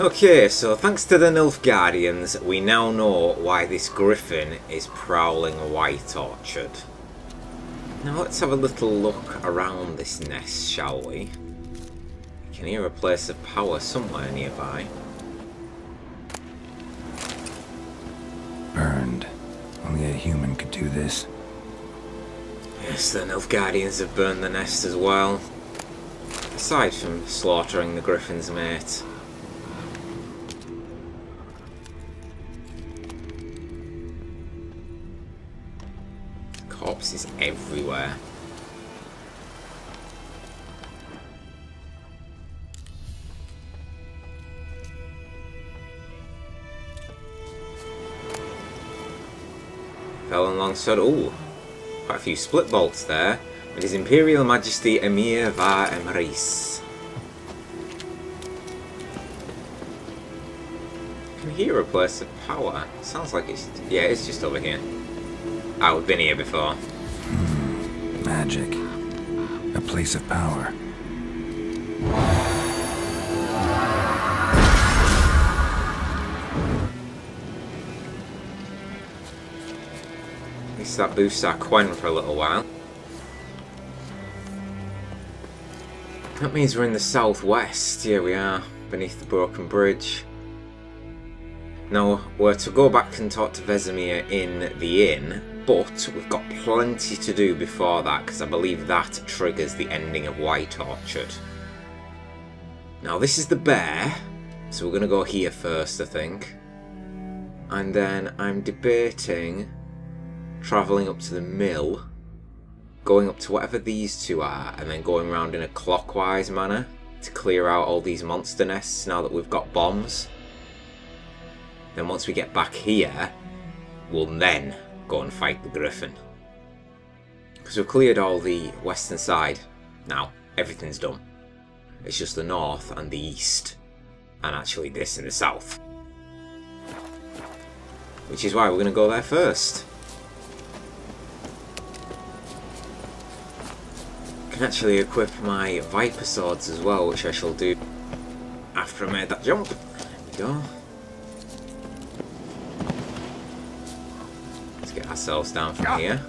Okay, so thanks to the Nilfgaardians, we now know why this griffin is prowling White Orchard. Now let's have a little look around this nest, shall we? You can hear a place of power somewhere nearby. Burned. Only a human could do this. Yes, the Nilfgaardians have burned the nest as well. Aside from slaughtering the griffin's mate. Corpses everywhere. Fell alongside. Ooh, quite a few split bolts there. With His Imperial Majesty Emhyr var Emreis. I can hear a place of power. Sounds like it's. Yeah, it's just over here. Oh, we've been here before. Magic. A place of power. At least that boosts our Quen for a little while. That means we're in the southwest. Here we are, beneath the broken bridge. Now, we're to go back and talk to Vesemir in the inn, but we've got plenty to do before that, because I believe that triggers the ending of White Orchard. Now, this is the bear, so we're going to go here first, I think. And then I'm debating travelling up to the mill, going up to whatever these two are, and then going around in a clockwise manner to clear out all these monster nests now that we've got bombs. Then once we get back here, we'll then go and fight the griffin. Because we've cleared all the western side. Now, everything's done. It's just the north and the east. And actually this in the south. Which is why we're going to go there first. I can actually equip my Viper swords as well, which I shall do after I made that jump. There we go. Get ourselves down from here.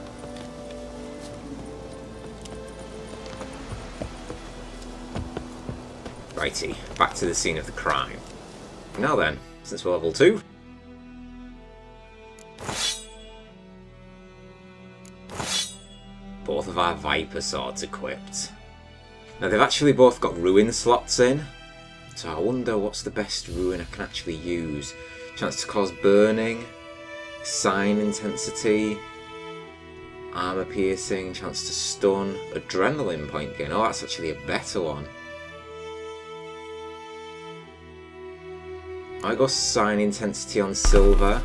Righty, back to the scene of the crime. Now then, since we're level 2. Both of our Viper swords equipped. Now they've actually both got ruin slots in, so I wonder what's the best ruin I can actually use. Chance to cause burning. Sign intensity, armor piercing, chance to stun, adrenaline point gain. Oh, that's actually a better one. I go sign intensity on silver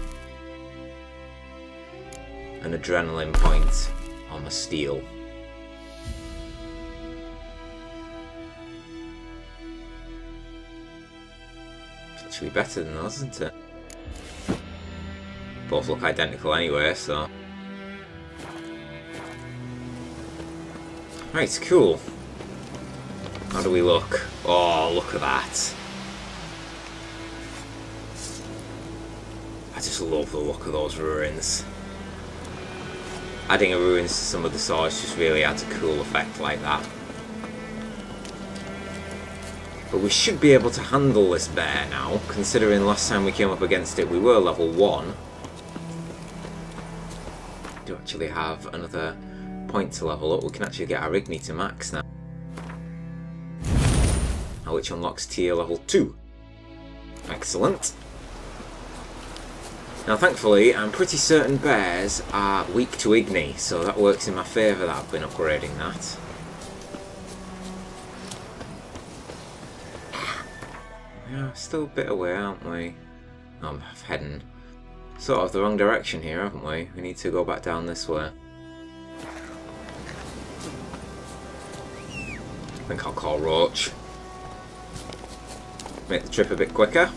and adrenaline point on the steel. It's actually better than those, isn't it? Both look identical anyway, so... Right, cool. How do we look? Oh, look at that. I just love the look of those ruins. Adding a ruins to some of the swords just really adds a cool effect like that. But we should be able to handle this bear now, considering last time we came up against it we were level 1. Do actually have another point to level up. We can actually get our Igni to max now, which unlocks tier level 2. Excellent. Now thankfully I'm pretty certain bears are weak to Igni, so that works in my favour that I've been upgrading that. Yeah, still a bit away, aren't we? I'm heading sort of the wrong direction here, haven't we? We need to go back down this way. I think I'll call Roach. Make the trip a bit quicker.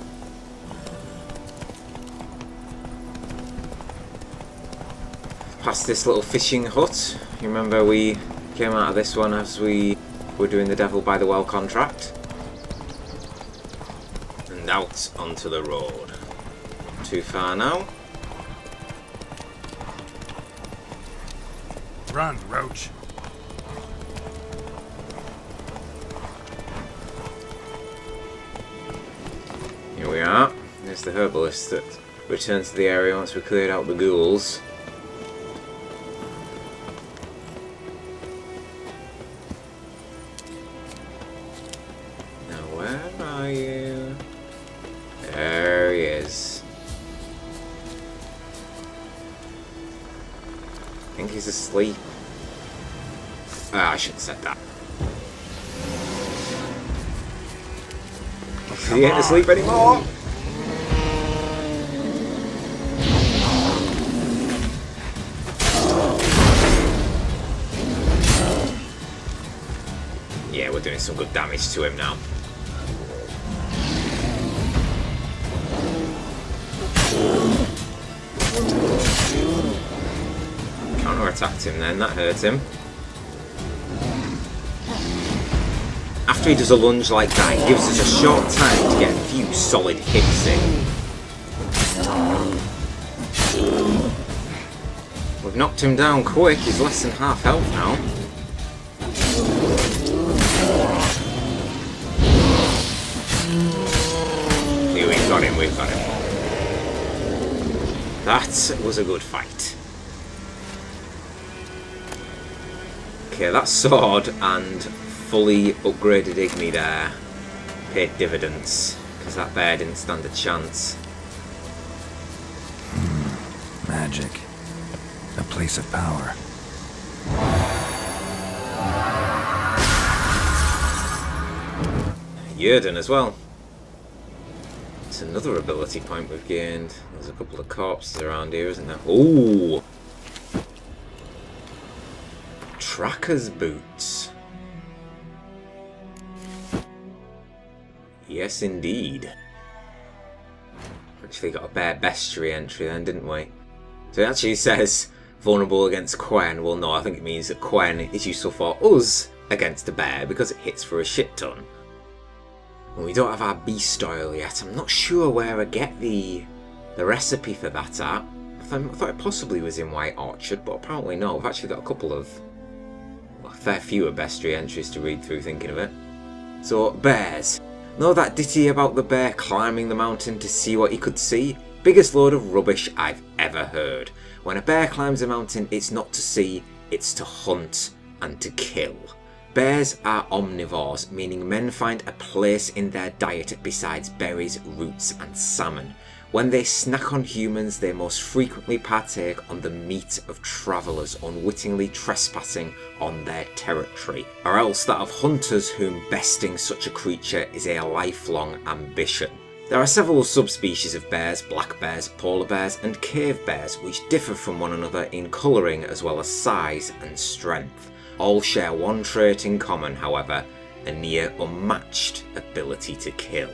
Past this little fishing hut. You remember we came out of this one as we were doing the Devil by the Well contract. And out onto the road. Not too far now. Run, Roach. Here we are. There's the herbalist that returns to the area once we cleared out the ghouls. Now where are you? There he is. I think he's asleep. Ah, I shouldn't have said that. He ain't asleep anymore! Yeah, we're doing some good damage to him now. Counter-attacked him then, that hurt him. After he does a lunge like that, he gives us a short time to get a few solid hits in. We've knocked him down quick, he's less than half health now. Yeah, we've got him, we've got him. That was a good fight. Okay, that sword and fully upgraded Igni there paid dividends, because that bear didn't stand a chance. Magic. A place of power. Yrden as well. It's another ability point we've gained. There's a couple of corpses around here, isn't there? Ooh! Tracker's boots. Yes, indeed. Actually got a bear bestiary entry then, didn't we? So it actually says vulnerable against Quen. Well, no, I think it means that Quen is useful for us against a bear because it hits for a shit ton. And we don't have our beast oil yet. I'm not sure where I get the recipe for that at. I thought it possibly was in White Orchard, but apparently no. We've actually got a couple of, well, a fair few bestiary entries to read through thinking of it. So, bears. Know that ditty about the bear climbing the mountain to see what he could see? Biggest load of rubbish I've ever heard. When a bear climbs a mountain, it's not to see, it's to hunt and to kill. Bears are omnivores, meaning men find a place in their diet besides berries, roots and salmon. When they snack on humans, they most frequently partake on the meat of travellers unwittingly trespassing on their territory, or else that of hunters whom besting such a creature is a lifelong ambition. There are several subspecies of bears, black bears, polar bears and cave bears, which differ from one another in colouring as well as size and strength. All share one trait in common, however, a near unmatched ability to kill.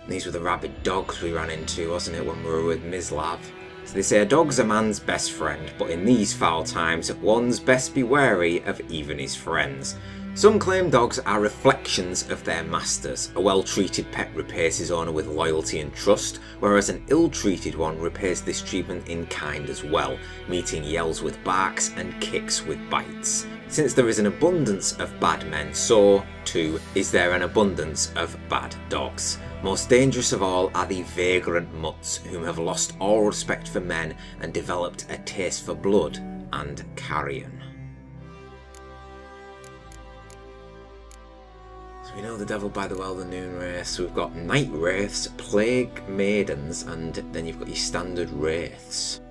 These were the rabid dogs we ran into, wasn't it, when we were with Mislav? So they say a dog's a man's best friend, but in these foul times, one's best be wary of even his friends. Some claim dogs are reflections of their masters. A well-treated pet repays his owner with loyalty and trust, whereas an ill-treated one repays this treatment in kind as well, meeting yells with barks and kicks with bites. Since there is an abundance of bad men, so, too, is there an abundance of bad dogs. Most dangerous of all are the vagrant mutts, whom have lost all respect for men and developed a taste for blood and carrion. So we know the devil by the well, the noon wraiths. We've got night wraiths, plague maidens, and then you've got your standard wraiths.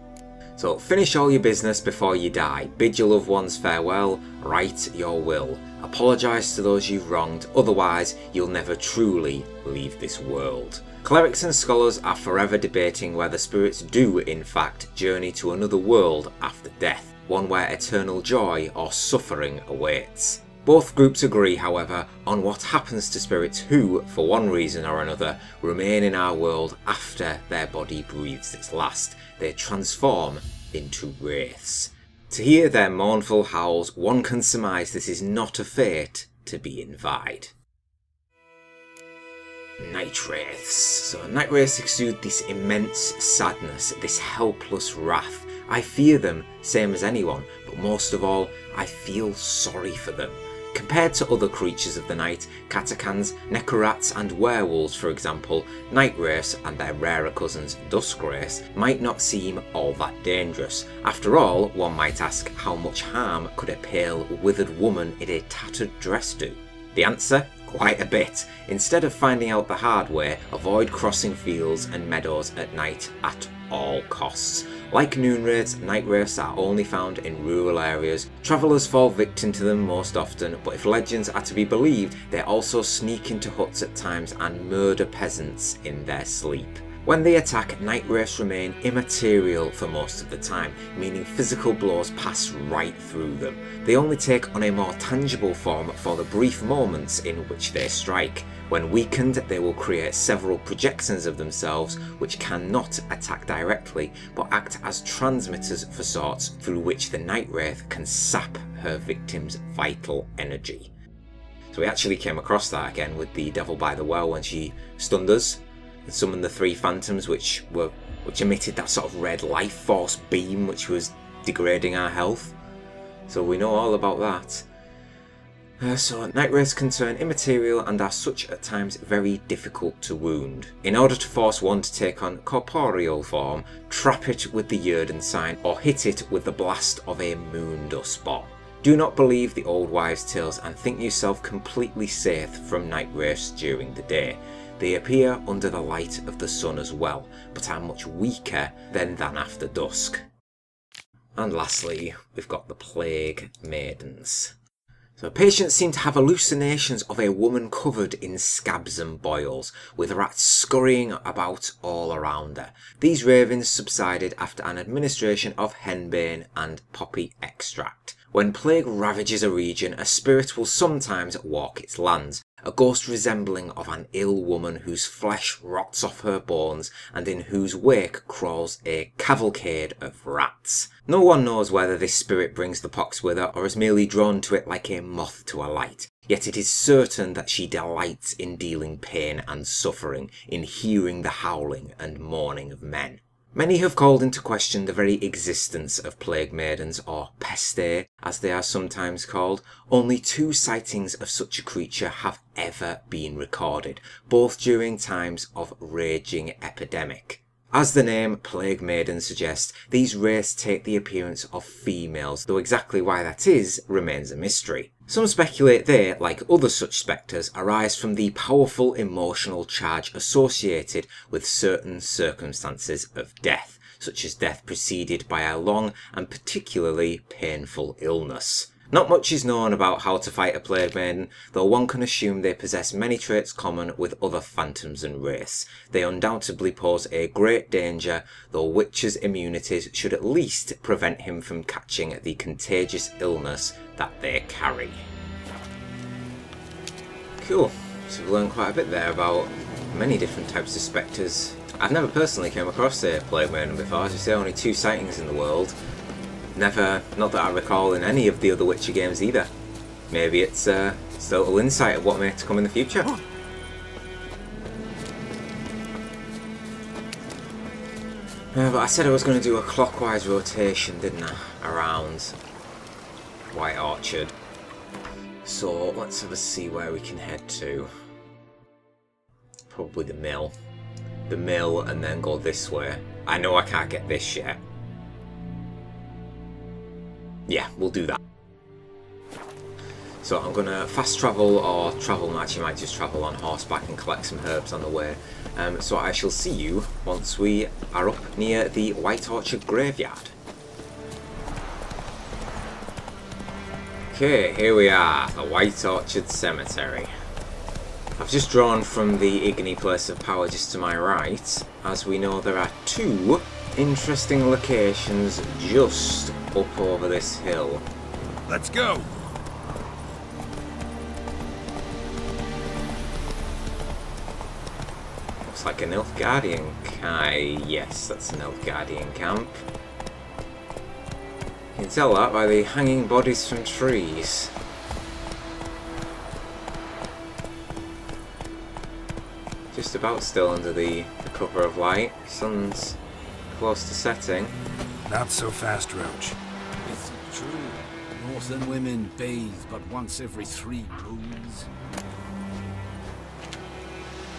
So finish all your business before you die, bid your loved ones farewell, write your will, apologise to those you've wronged, otherwise you'll never truly leave this world. Clerics and scholars are forever debating whether spirits do in fact journey to another world after death, one where eternal joy or suffering awaits. Both groups agree, however, on what happens to spirits who, for one reason or another, remain in our world after their body breathes its last. They transform into wraiths. To hear their mournful howls, one can surmise this is not a fate to be envied. Night Wraiths. So Night Wraiths exude this immense sadness, this helpless wrath. I fear them, same as anyone, but most of all, I feel sorry for them. Compared to other creatures of the night, Catachans, Nekorats and werewolves for example, Night Wraiths and their rarer cousins Dusk Wraiths might not seem all that dangerous. After all, one might ask how much harm could a pale, withered woman in a tattered dress do? The answer? Quite a bit. Instead of finding out the hard way, avoid crossing fields and meadows at night at all costs. Like Noon Wraiths, Night Wraiths are only found in rural areas. Travellers fall victim to them most often, but if legends are to be believed, they also sneak into huts at times and murder peasants in their sleep. When they attack, Night Wraiths remain immaterial for most of the time, meaning physical blows pass right through them. They only take on a more tangible form for the brief moments in which they strike. When weakened, they will create several projections of themselves which cannot attack directly, but act as transmitters for sorts through which the Night Wraith can sap her victim's vital energy. So we actually came across that again with the Devil by the Well when she stunned us and summoned the 3 phantoms which emitted that sort of red life force beam which was degrading our health. So we know all about that. So Night Wraiths can turn immaterial and are such at times very difficult to wound. In order to force one to take on corporeal form, trap it with the Yrden sign or hit it with the blast of a moon dust bomb. Do not believe the old wives' tales and think yourself completely safe from Night Wraiths during the day. They appear under the light of the sun as well, but are much weaker than after dusk. And lastly, we've got the Plague Maidens. So patients seem to have hallucinations of a woman covered in scabs and boils, with rats scurrying about all around her. These ravings subsided after an administration of henbane and poppy extract. When plague ravages a region, a spirit will sometimes walk its lands, a ghost resembling of an ill woman whose flesh rots off her bones and in whose wake crawls a cavalcade of rats. No one knows whether this spirit brings the pox with her or is merely drawn to it like a moth to a light. Yet it is certain that she delights in dealing pain and suffering, in hearing the howling and mourning of men. Many have called into question the very existence of Plague Maidens, or Peste as they are sometimes called. Only 2 sightings of such a creature have ever been recorded, both during times of raging epidemic. As the name Plague Maiden suggests, these wraiths take the appearance of females, though exactly why that is remains a mystery. Some speculate they, like other such spectres, arise from the powerful emotional charge associated with certain circumstances of death, such as death preceded by a long and particularly painful illness. Not much is known about how to fight a Plague Maiden, though one can assume they possess many traits common with other phantoms and wraiths. They undoubtedly pose a great danger, though Witcher's immunities should at least prevent him from catching the contagious illness that they carry. Cool, so we've learned quite a bit there about many different types of spectres. I've never personally come across a Plague Maiden before, as you say, only 2 sightings in the world. Never, not that I recall in any of the other Witcher games either. Maybe it's a little insight of what may to come in the future. But I said I was going to do a clockwise rotation, didn't I? Around White Orchard. So let's have a see where we can head to. Probably the mill. The mill and then go this way. I know I can't get this yet. Yeah, we'll do that. So I'm going to fast travel or travel, actually might just travel on horseback and collect some herbs on the way. So I shall see you once we are up near the White Orchard graveyard. Okay, here we are, the White Orchard Cemetery. I've just drawn from the Igni Place of Power just to my right. As we know, there are 2 interesting locations just up over this hill. Let's go! Looks like an Nilfgaardian yes, that's an Nilfgaardian camp. You can tell that by the hanging bodies from trees. just about still under the cover of light. Sun's close to setting. Not so fast, Roach. It's true. Northern women bathe but once every 3 moons.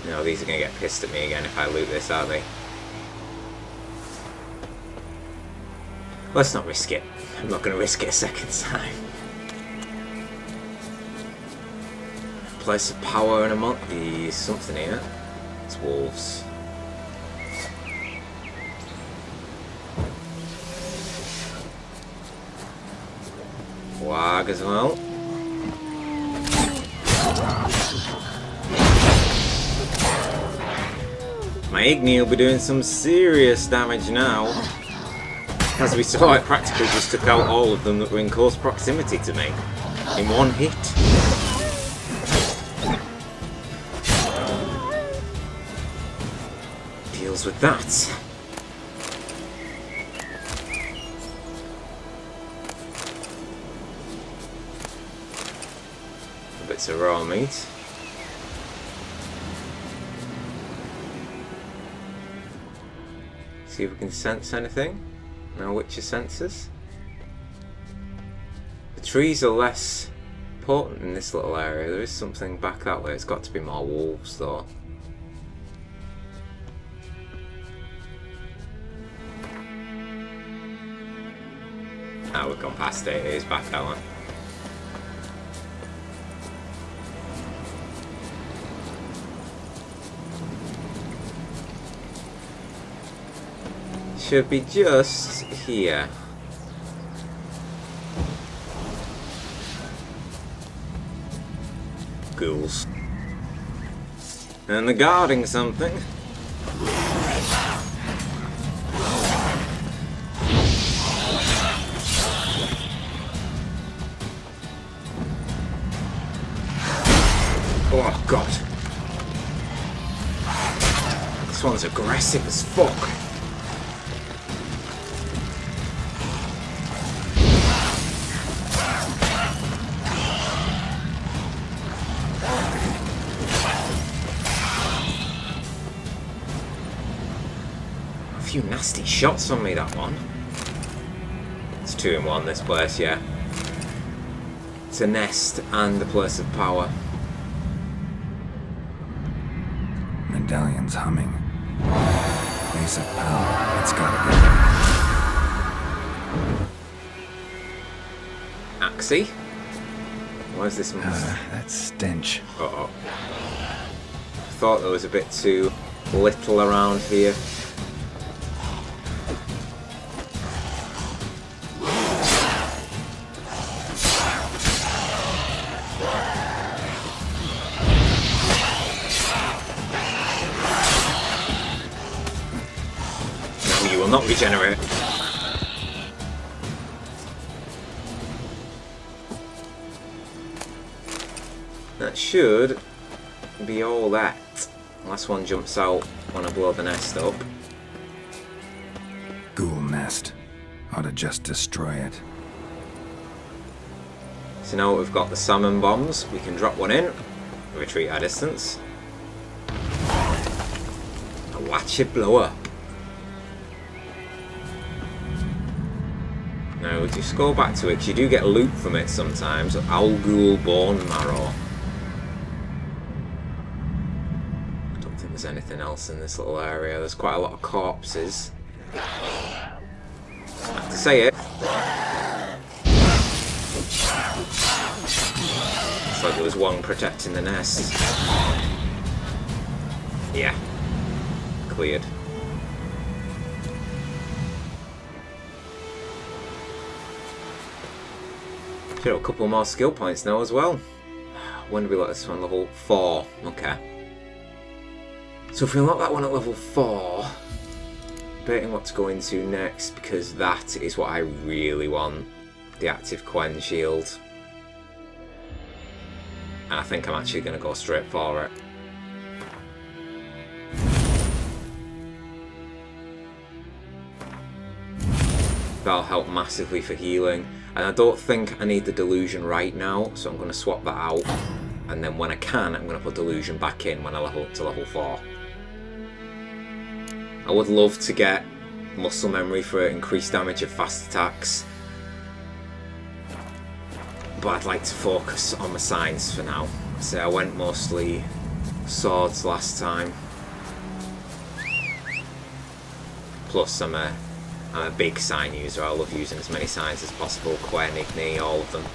No, these are going to get pissed at me again if I loot this, are they? Let's not risk it. I'm not going to risk it a second time. Place of power and a monk. There's something here. It's wolves. Flag as well. My Igni will be doing some serious damage now. As we saw, it practically just took out all of them that were in close proximity to me in one hit. Deals with that. Bits of raw meat. See if we can sense anything. No Witcher sensors. The trees are less potent in this little area. There is something back that way. It's got to be more wolves though. Ah, we've gone past it. It is back that one. Should be just here. Ghouls. And they're guarding something. Oh god. This one's aggressive as fuck. A few nasty shots on me, that one. It's 2 in 1, this place, yeah. It's a nest and a place of power. Medallion's humming. Place of power. It's gotta be. Axie? Where's this one? That stench. Uh-oh. Thought there was a bit too little around here. No, you will not regenerate. That should be all that. Last one jumps out when I blow the nest up. Ghoul nest. Ought to just destroy it. So now we've got the salmon bombs, we can drop one in, retreat our distance, and watch it blow up. Now we just go back to it, because you do get loot from it sometimes. Al Ghul Bone Marrow. There's anything else in this little area. There's quite a lot of corpses. I have to say it. Looks like there was one protecting the nest. Yeah. Cleared. Should have a couple more skill points now as well. When did we let this one? Level 4. Okay. So if we unlock that one at level 4, debating what to go into next, because that is what I really want, the active Quen shield. And I think I'm actually going to go straight for it. That'll help massively for healing, and I don't think I need the delusion right now, so I'm going to swap that out, and then when I can, I'm going to put delusion back in when I level up to level 4. I would love to get muscle memory for increased damage of fast attacks, but I'd like to focus on my science for now. So I went mostly swords last time. Plus I'm a big sign user. I love using as many signs as possible. Quer, Igni, all of them.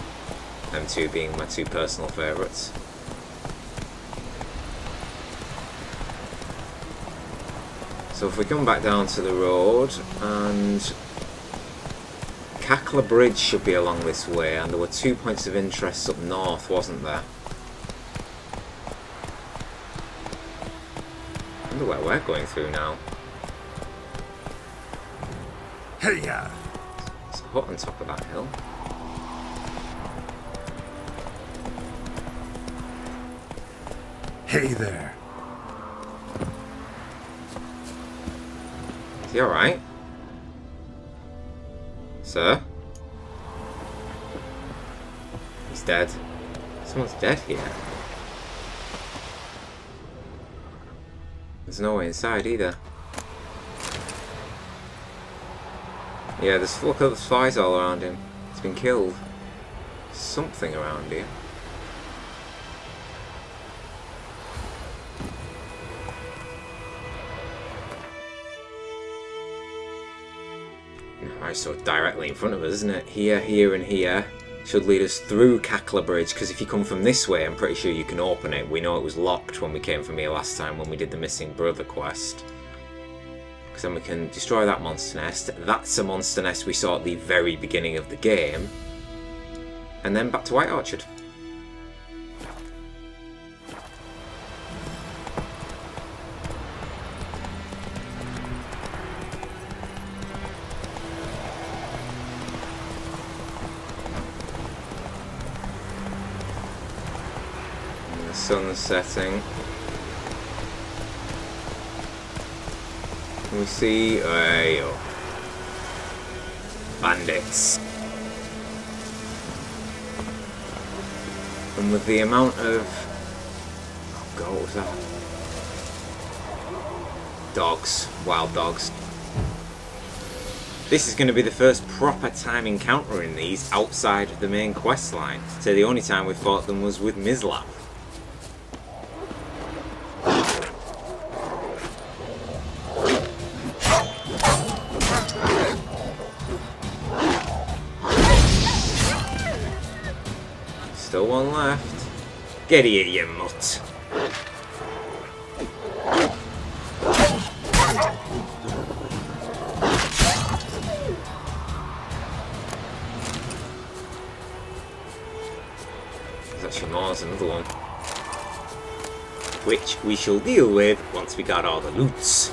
Them two being my two personal favourites. So if we come back down to the road, and Kakla Bridge should be along this way, and there were 2 points of interest up north, wasn't there? I wonder where we're going through now. Hey, yeah. There's a hut on top of that hill. Hey there. Is he alright? Sir? He's dead. Someone's dead here. There's no way inside either. Yeah, look at the flies all around him. He's been killed. Something around here. Alright, so directly in front of us, isn't it? Here, here and here. Should lead us through Kakla Bridge, because if you come from this way, I'm pretty sure you can open it. We know it was locked when we came from here last time, when we did the Missing Brother quest. Because then we can destroy that monster nest. That's a monster nest we saw at the very beginning of the game. And then back to White Orchard. And the sun's setting. We see bandits, and with the amount of God, what was that? Dogs, wild dogs. This is going to be the first proper time encountering these outside of the main quest line. So the only time we fought them was with Mislav. Still one left. Get here, you mutt. There's actually more, there's another one. Which we shall deal with once we got all the loots.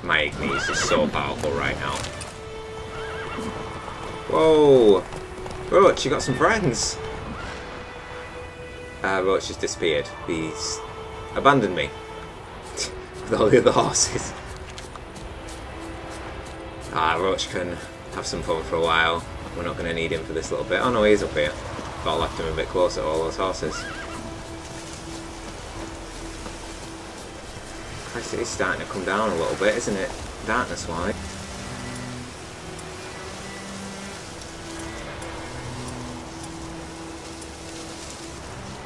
My Igni is just so powerful right now. Whoa! Roach, you got some friends! Roach just disappeared. He's abandoned me. With all the other horses. Roach can have some fun for a while. We're not going to need him for this little bit. Oh no, he's up here. But I left him a bit closer to all those horses. Christ, it is starting to come down a little bit, isn't it? Darkness-wise.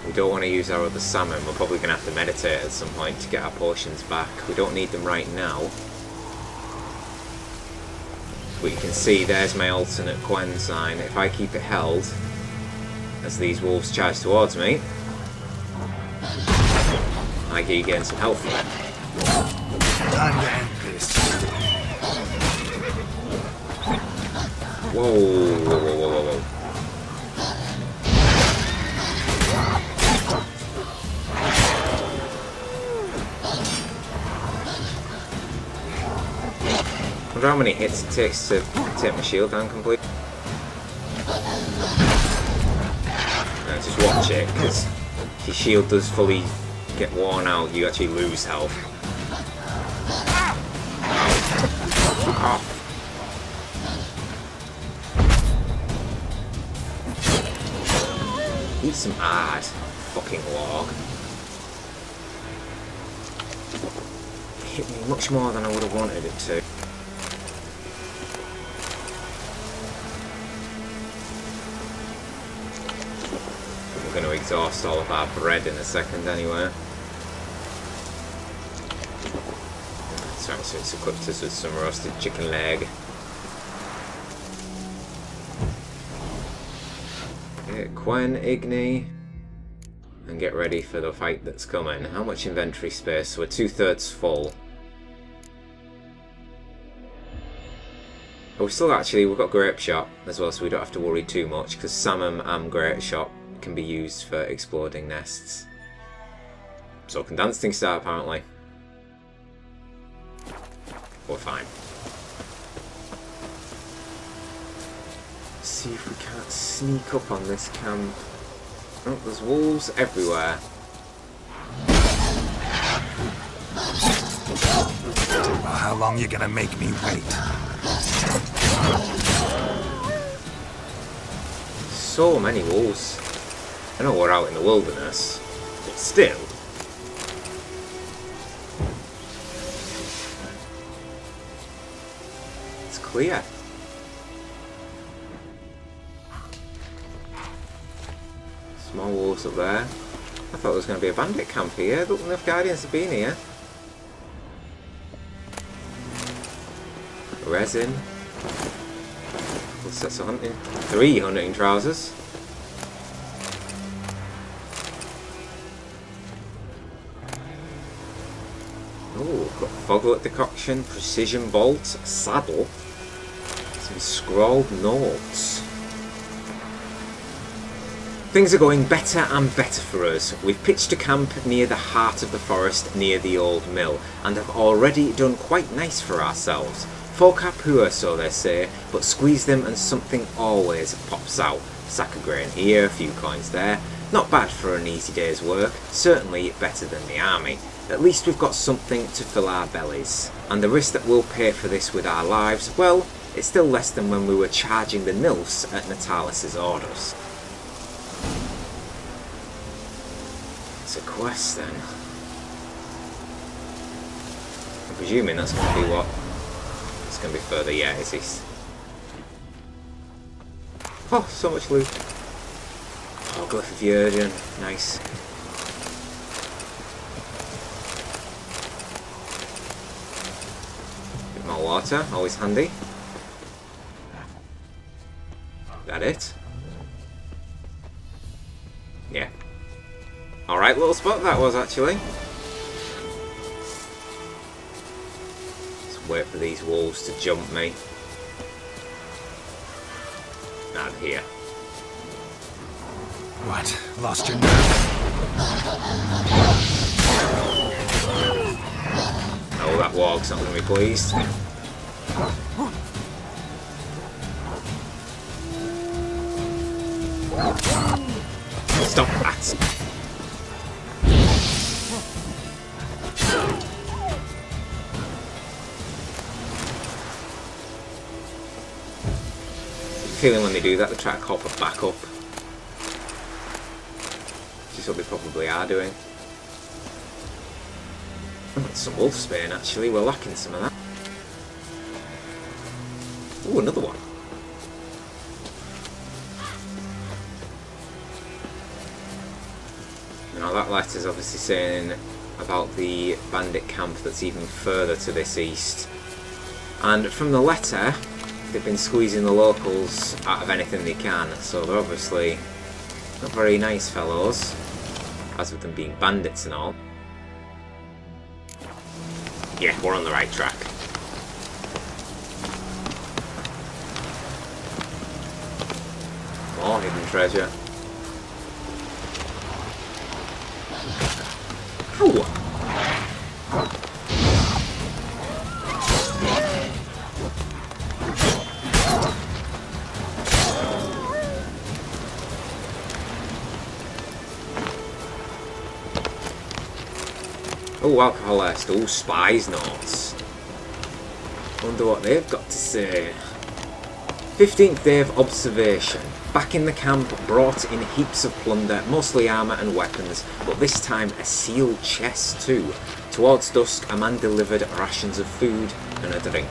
We don't want to use our other salmon. We're probably going to have to meditate at some point to get our potions back. We don't need them right now. But you can see there's my alternate Quen sign. If I keep it held as these wolves charge towards me, I gain some health. Whoa, whoa, whoa, whoa, whoa, whoa. I wonder how many hits it takes to take my shield down completely. No, just watch it, because if your shield does fully get worn out, you actually lose health. Ow. Eat some ard, fucking log. hit me much more than I would have wanted it to. We're going to exhaust all of our bread in a second anyway. So it's equipped us with some roasted chicken leg. Okay, Quen, Igni. And get ready for the fight that's coming. How much inventory space? We're 2/3 full. Oh, we've got Grape Shot as well, so we don't have to worry too much, because Salmon and Grape Shot can be used for exploding nests. So can Dancing Star, apparently. We're fine. See if we can't sneak up on this camp. Oh, there's wolves everywhere. Well, how long you gonna make me wait? So many wolves. I know we're out in the wilderness, but still. It's clear. Small wolves up there. I thought there was going to be a bandit camp here. Look, enough Guardians have been here. Resin. Couple sets of hunting. 3 hunting trousers. Oh, got Foglet decoction, precision bolt, a saddle, some scrawled notes. Things are going better and better for us. We've pitched a camp near the heart of the forest, near the old mill, and have already done quite nice for ourselves. Folk are poor, so they say, but squeeze them and something always pops out. Sack of grain here, a few coins there. Not bad for an easy day's work, certainly better than the army. At least we've got something to fill our bellies. And the risk that we'll pay for this with our lives, well, it's still less than when we were charging the Nilfs at Natalis' orders. It's a quest then. I'm presuming that's going to be what? It's going to be further, yeah, it's east. Oh, so much loot. Oh, Glyph of Yrden, nice. Bit more water, always handy. That it? Yeah. Alright little spot that was actually. Let's wait for these wolves to jump me. Out here. What? Lost your nerve? Oh, that warg's not going to be pleased. Stop that! Feeling when they do that, they try to call for backup. Which is what they probably are doing. Some wolfsbane actually, we're lacking some of that. Ooh, another one. Now that letter's obviously saying about the bandit camp that's even further to this east. And from the letter, they've been squeezing the locals out of anything they can, so they're obviously not very nice fellows, as with them being bandits and all. Yeah, we're on the right track. More hidden treasure. Ow! Oh, alcohol est. Oh, spies notes. Wonder what they've got to say. 15th day of observation. Back in the camp, brought in heaps of plunder, mostly armour and weapons, but this time a sealed chest too. Towards dusk, a man delivered rations of food and a drink.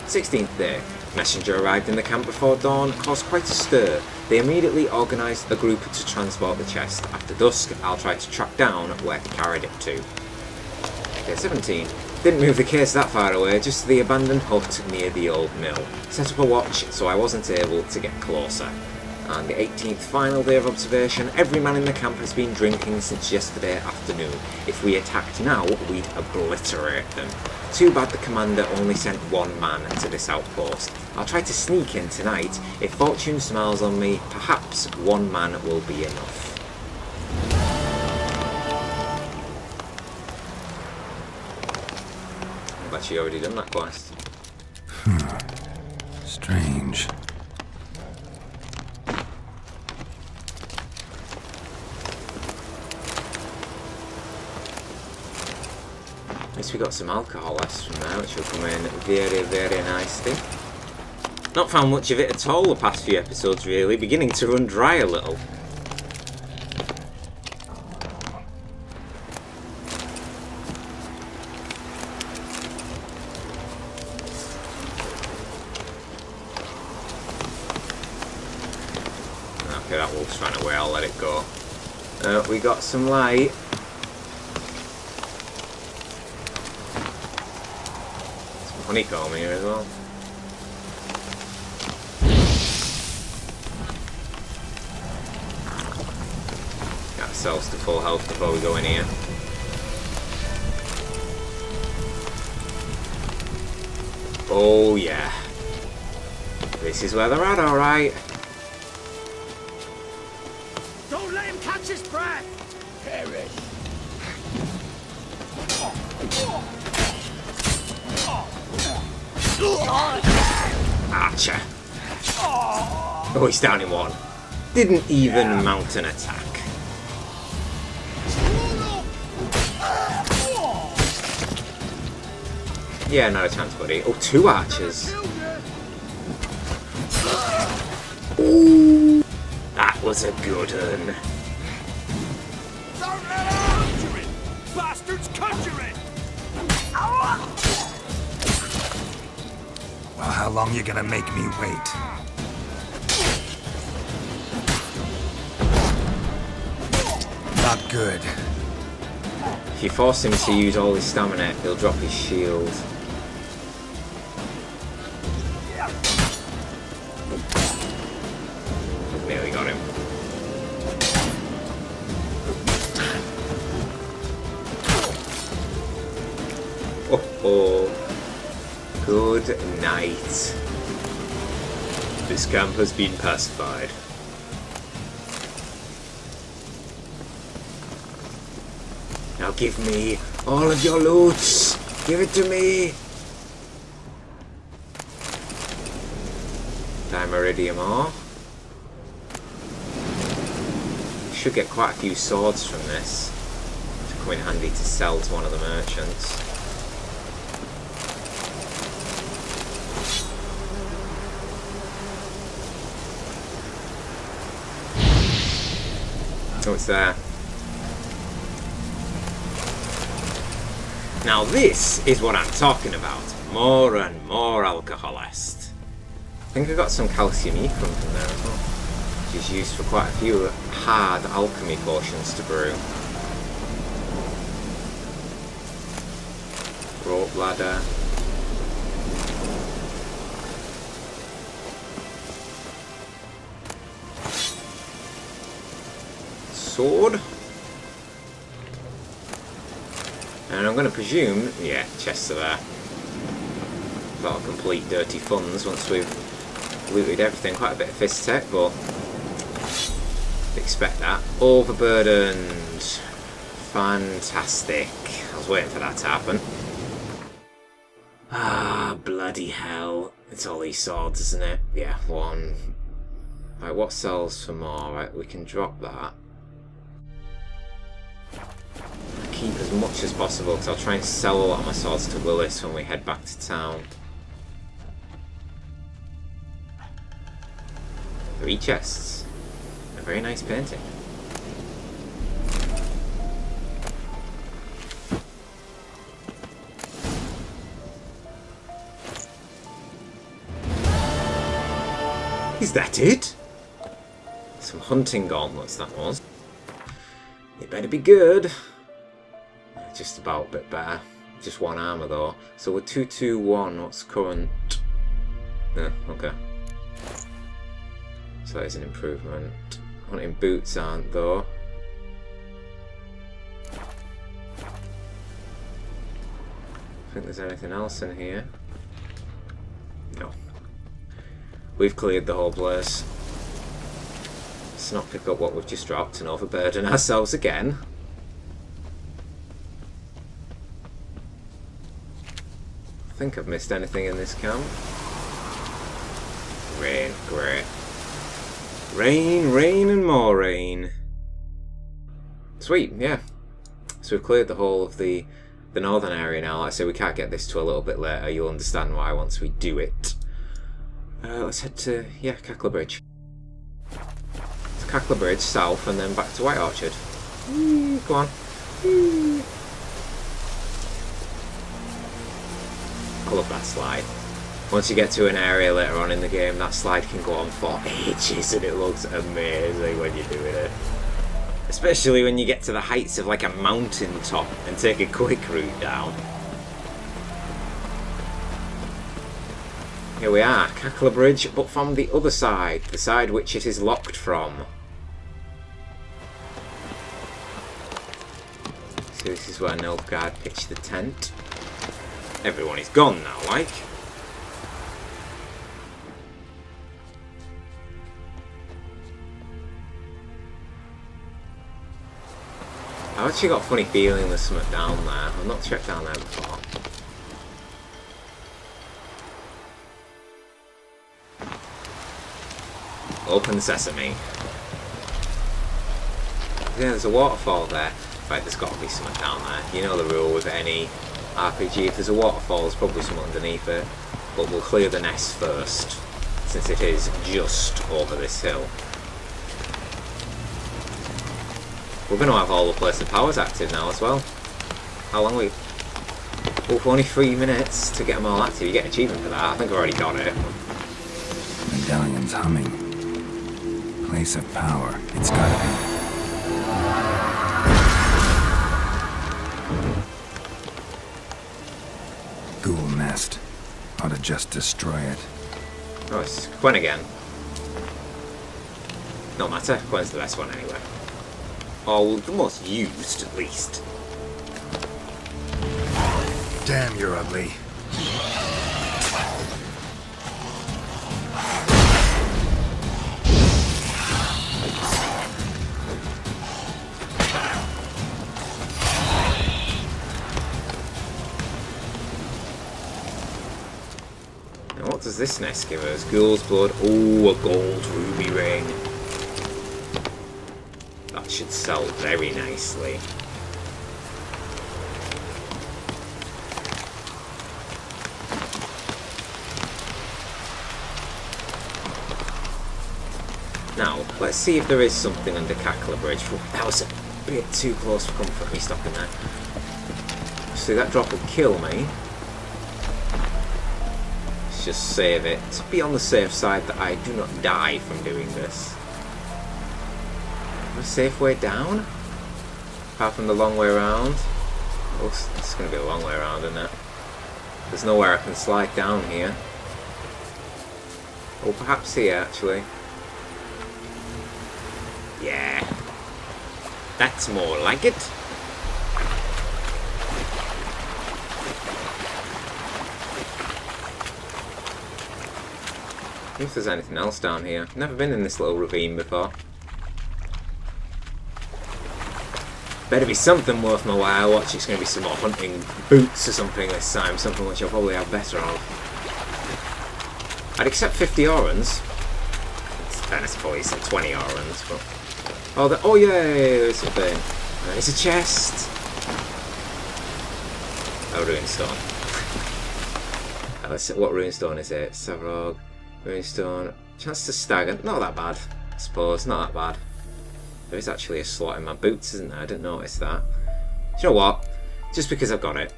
16th day. Messenger arrived in the camp before dawn, caused quite a stir. They immediately organised a group to transport the chest. After dusk, I'll try to track down where he carried it to. Day 17. Didn't move the case that far away, just to the abandoned hut near the old mill. Set up a watch, so I wasn't able to get closer. And the 18th final day of observation, every man in the camp has been drinking since yesterday afternoon. If we attacked now, we'd obliterate them. Too bad the commander only sent one man to this outpost. I'll try to sneak in tonight. If fortune smiles on me, perhaps one man will be enough. I've actually already done that quest. Strange. At least we got some alcohol less from there, which will come in very, very nicely. Not found much of it at all the past few episodes, really. Beginning to run dry a little. Okay, that wolf's ran away, I'll let it go. We got some light. Honeycomb here as well. Get ourselves to full health before we go in here. Oh yeah. This is where they're at, alright. Don't let him catch his breath! Perish! Archer. Oh, he's down in one. Didn't even mount an attack. Yeah, not a chance, buddy. Oh, two archers. Ooh, that was a good one. Don't let him! Conjuring! Bastards conjuring! Well, how long you gonna make me wait? Not good. If you force him to use all his stamina, he'll drop his shield. Nearly got him. Oh, oh. Good night. This camp has been pacified. Now give me all of your loots. Give it to me. Dimeridium ore. Should get quite a few swords from this to come in handy to sell to one of the merchants. Oh, it's there. Now this is what I'm talking about. More and more alcoholist. I think I got some calcium econ from there as well, which is used for quite a few hard alchemy potions to brew. Rope ladder. Sword. And I'm going to presume, yeah, chests are there. That'll complete dirty funds once we've looted everything. Quite a bit of fist tech, but expect that. Overburdened. Fantastic. I was waiting for that to happen. Ah, bloody hell. It's all these swords, isn't it? Yeah, one. Right, what sells for more? Right, we can drop that. Keep as much as possible because I'll try and sell a lot of my swords to Willis when we head back to town. 3 chests. A very nice painting. Is that it? Some hunting gauntlets, that was. It better be good. Just about a bit better. Just one armor though. So we're 221. What's current? Yeah, okay. So that is an improvement. Hunting boots aren't though. Think there's anything else in here? No. We've cleared the whole place. Let's not pick up what we've just dropped and overburden ourselves again. I think I've missed anything in this camp. Rain, great. Rain, rain and more rain. Sweet, yeah. So we've cleared the whole of the northern area now. Like I say, we can't get this to a little bit later. You'll understand why once we do it. Let's head to, yeah, Cackler Bridge. To Cackler Bridge, south, and then back to White Orchard. Go on. I love that slide. Once you get to an area later on in the game, that slide can go on for ages and it looks amazing when you're doing it. Especially when you get to the heights of like a mountain top and take a quick route down. Here we are, Cackler Bridge, but from the other side, the side which it is locked from. So this is where Nilfgaard pitched the tent. Everyone is gone now, like. I've actually got a funny feeling there's something down there. I've not checked down there before. Open sesame. Yeah, there's a waterfall there. Right, there's got to be something down there. You know the rule with any RPG. If there's a waterfall, there's probably something underneath it. But we'll clear the nest first, since it is just over this hill. We're going to have all the place of powers active now as well. How long we... Oh, for only 3 minutes to get them all active. You get an achievement for that. I think I've already got it. Medallion's humming. Place of power. It's gotta be. Ghoul nest. Ought to just destroy it. Oh, it's Quen again. No matter. Quen's the best one anyway. Or the most used, at least. Damn, you're ugly. Now what does this nest give us? Ghoul's blood. Oh, a gold ruby ring. That should sell very nicely. Now, let's see if there is something under Cackler Bridge. That was a bit too close for comfort, me stopping there. See, that drop will kill me. Let's just save it. To be on the safe side that I do not die from doing this. A safe way down? Apart from the long way around? Oh, it's going to be a long way around, isn't it? There's nowhere I can slide down here. Oh, perhaps here, actually. Yeah. That's more like it. If there's anything else down here. Never been in this little ravine before. Better be something worth my while. Watch, it's going to be some more hunting boots or something this time. Something which I'll probably have better of. I'd accept 50 orans. Then I suppose it's 20 orans, but... Oh, yay! There's something. There's a chest! Oh, runestone. Let's see, what runestone is it? Savrog, runestone. Chance to stagger. Not that bad, I suppose. Not that bad. There is actually a slot in my boots, isn't there? I didn't notice that. Do you know what? Just because I've got it.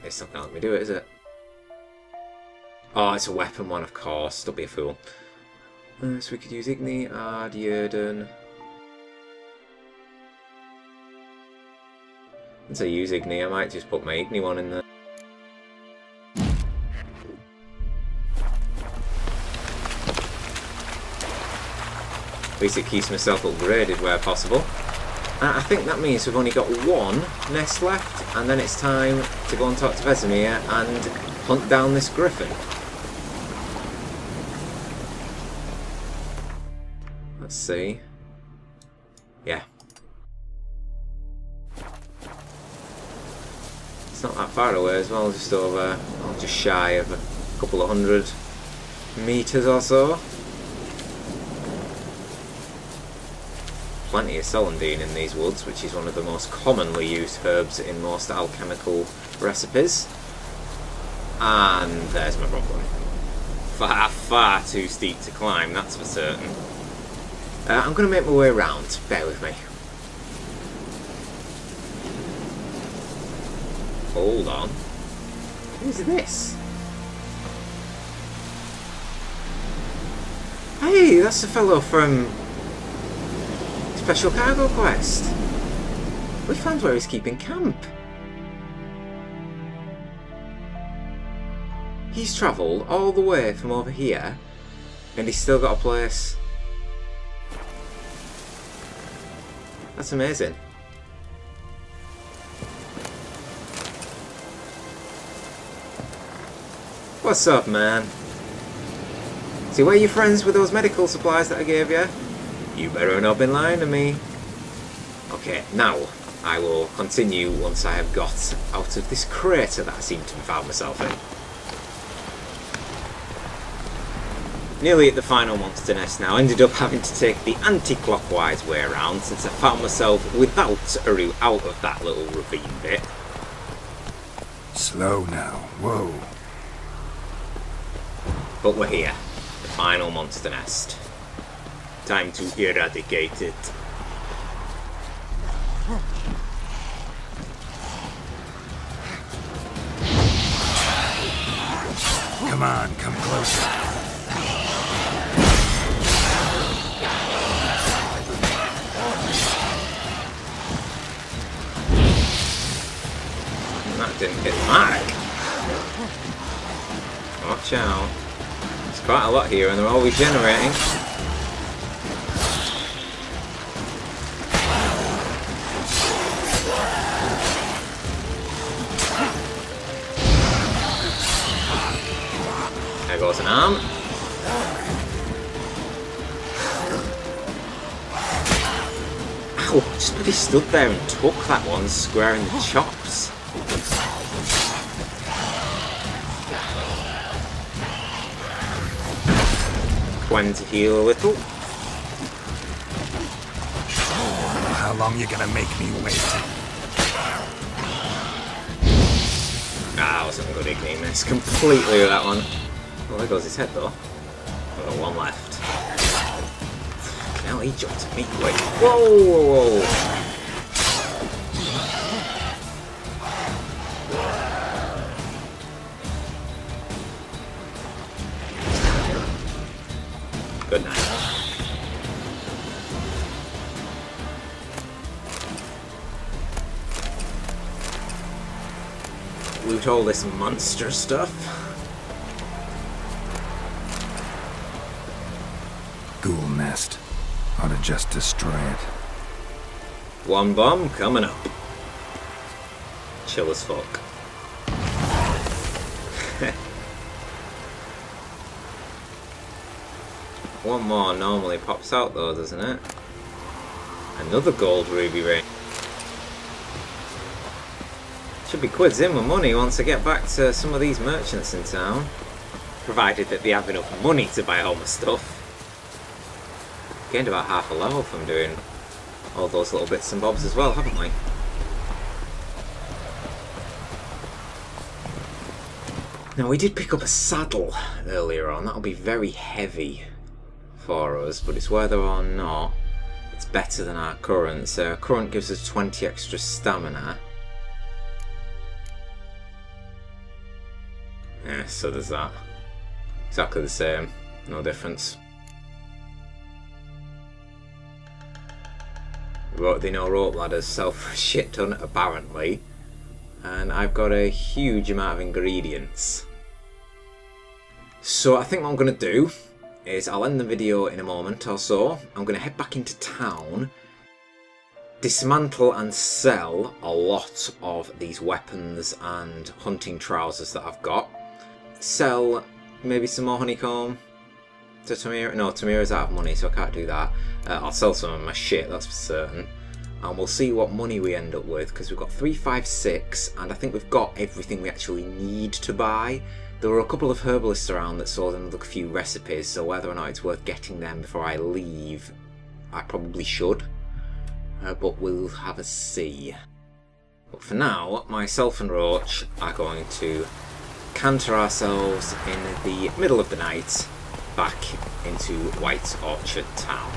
It's not going to let me do it, is it? Oh, it's a weapon one, of course. Don't be a fool. So we could use Igni, Ard, Yerden. Once I use Igni, I might just put my Igni one in there. At least it keeps myself upgraded where possible. I think that means we've only got one nest left, and then it's time to go and talk to Vesemir and hunt down this griffin. Let's see. Yeah. It's not that far away as well, just over, well, just shy of a couple of 100 meters or so. Plenty of celandine in these woods, which is one of the most commonly used herbs in most alchemical recipes. And there's my problem. Far too steep to climb, that's for certain. I'm going to make my way around, bear with me. Hold on. Who's this? Hey, that's the fellow from Special Cargo Quest. We found where he's keeping camp. He's travelled all the way from over here, and he's still got a place. That's amazing. What's up, man? See, were you friends with those medical supplies that I gave you? You better not been lying to me. Okay, now I will continue once I have got out of this crater that I seem to have found myself in. Nearly at the final monster nest now. Ended up having to take the anti-clockwise way around since I found myself without a route out of that little ravine bit. Slow now. Whoa. But we're here. The final monster nest. Time to eradicate it. Come on, come closer. That didn't hit the mark. Watch out. There's quite a lot here and they're always generating. There goes an arm. Ow! Just bloody stood there and took that one square in the chops. When to heal a little. How long you gonna make me wait? Ah, that wasn't a good Igni miss. Completely with that one. Oh, there goes his head though. I've got one left. Now he jumped at me quick. Whoa, whoa, whoa. Good night. Loot all this monster stuff. Ghoul nest. Ought to just destroy it. One bomb coming up. Chill as fuck. One more normally pops out though, doesn't it? Another gold ruby ring. Should be quids in with money once I get back to some of these merchants in town. Provided that they have enough money to buy all my stuff. Gained about half a level from doing all those little bits and bobs as well, haven't we? Now we did pick up a saddle earlier on. That'll be very heavy for us, but it's whether or not it's better than our current. So our current gives us 20 extra stamina. Yeah, so there's that. Exactly the same, no difference. They know rope ladders sell for a shit ton, apparently. And I've got a huge amount of ingredients. So I think what I'm going to do is I'll end the video in a moment or so. I'm going to head back into town, dismantle and sell a lot of these weapons and hunting trousers that I've got. Sell maybe some more honeycomb to Tamira. No, Tamira's out of money, so I can't do that. I'll sell some of my shit, that's for certain. And we'll see what money we end up with, because we've got 356, and I think we've got everything we actually need to buy. There were a couple of herbalists around that sold another few recipes, so whether or not it's worth getting them before I leave, I probably should. But we'll have a see. But for now, myself and Roach are going to canter ourselves in the middle of the night back into White Orchard Town.